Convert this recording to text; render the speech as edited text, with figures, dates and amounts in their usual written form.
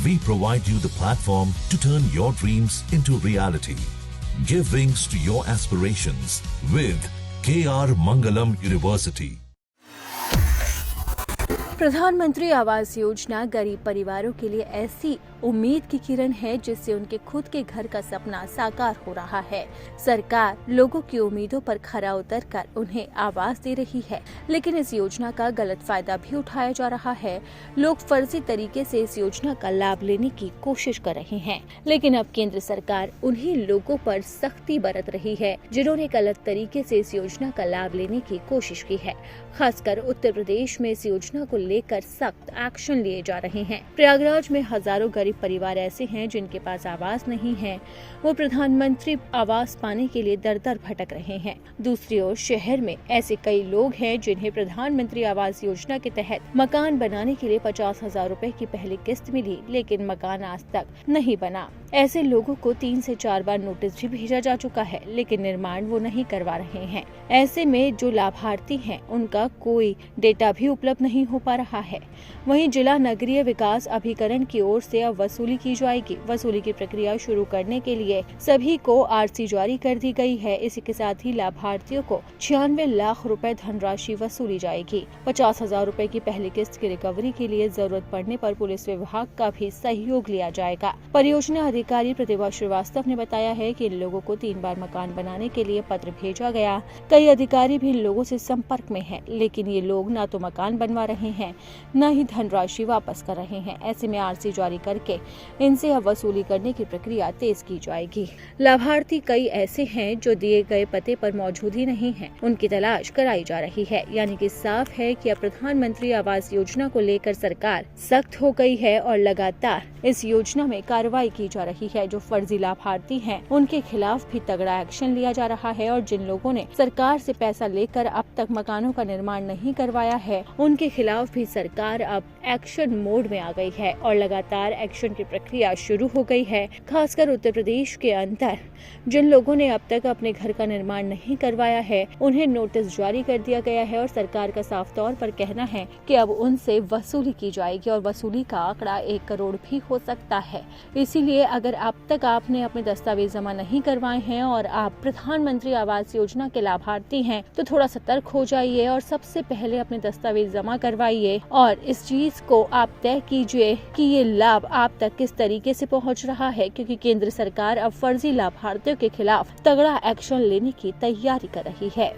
We provide you the platform to turn your dreams into reality. Give wings to your aspirations with KR Mangalam University. प्रधानमंत्री आवास योजना गरीब परिवारों के लिए ऐसी उम्मीद की किरण है जिससे उनके खुद के घर का सपना साकार हो रहा है। सरकार लोगों की उम्मीदों पर खरा उतरकर उन्हें आवास दे रही है, लेकिन इस योजना का गलत फायदा भी उठाया जा रहा है। लोग फर्जी तरीके से इस योजना का लाभ लेने की कोशिश कर रहे हैं, लेकिन अब केंद्र सरकार उन्हीं लोगों पर सख्ती बरत रही है जिन्होंने गलत तरीके से इस योजना का लाभ लेने की कोशिश की है। खासकर उत्तर प्रदेश में इस योजना को लेकर सख्त एक्शन लिए जा रहे हैं। प्रयागराज में हजारों गरीब परिवार ऐसे हैं जिनके पास आवास नहीं है। वो प्रधानमंत्री आवास पाने के लिए दर दर भटक रहे हैं। दूसरी ओर शहर में ऐसे कई लोग हैं जिन्हें प्रधानमंत्री आवास योजना के तहत मकान बनाने के लिए 50,000 रुपए की पहली किस्त मिली, लेकिन मकान आज तक नहीं बना। ऐसे लोगों को 3 से 4 बार नोटिस भी भेजा जा चुका है, लेकिन निर्माण वो नहीं करवा रहे हैं। ऐसे में जो लाभार्थी हैं उनका कोई डेटा भी उपलब्ध नहीं हो पा रहा है। वहीं जिला नगरीय विकास अभिकरण की ओर से अब वसूली की जाएगी। वसूली की प्रक्रिया शुरू करने के लिए सभी को आरसी जारी कर दी गई है। इसी के साथ ही लाभार्थियों को 96 लाख रुपए धनराशि वसूली जाएगी। 50,000 रुपए की पहली किस्त की रिकवरी के लिए जरूरत पड़ने पर पुलिस विभाग का भी सहयोग लिया जाएगा। परियोजना अधिकारी प्रतिभा श्रीवास्तव ने बताया है कि इन लोगों को 3 बार मकान बनाने के लिए पत्र भेजा गया। कई अधिकारी भी इन लोगों से संपर्क में हैं, लेकिन ये लोग न तो मकान बनवा रहे हैं न ही धनराशि वापस कर रहे हैं। ऐसे में आरसी जारी करके इनसे अब वसूली करने की प्रक्रिया तेज की जाएगी। लाभार्थी कई ऐसे हैं जो दिए गए पते पर मौजूद ही नहीं हैं। उनकी तलाश कराई जा रही है। यानी कि साफ है कि अब प्रधानमंत्री आवास योजना को लेकर सरकार सख्त हो गई है और लगातार इस योजना में कार्रवाई की जा रही है। जो फर्जी लाभार्थी हैं उनके खिलाफ भी तगड़ा एक्शन लिया जा रहा है और जिन लोगों ने सरकार से पैसा लेकर अब तक मकानों का निर्माण नहीं करवाया है उनके खिलाफ भी सरकार अब एक्शन मोड में आ गई है और लगातार एक्शन की प्रक्रिया शुरू हो गई है। खासकर उत्तर प्रदेश के अंदर जिन लोगों ने अब तक अपने घर का निर्माण नहीं करवाया है उन्हें नोटिस जारी कर दिया गया है और सरकार का साफ तौर पर कहना है कि अब उनसे वसूली की जाएगी और वसूली का आंकड़ा 1 करोड़ भी हो सकता है। इसीलिए अगर अब तक आपने अपने दस्तावेज जमा नहीं करवाए हैं और आप प्रधानमंत्री आवास योजना के लाभार्थी हैं तो थोड़ा सतर्क हो जाइए और सबसे पहले अपने दस्तावेज जमा करवाइए और इस चीज को आप तय कीजिए कि ये लाभ आप तक किस तरीके से पहुंच रहा है, क्योंकि केंद्र सरकार अब फर्जी लाभार्थियों के खिलाफ तगड़ा एक्शन लेने की तैयारी कर रही है।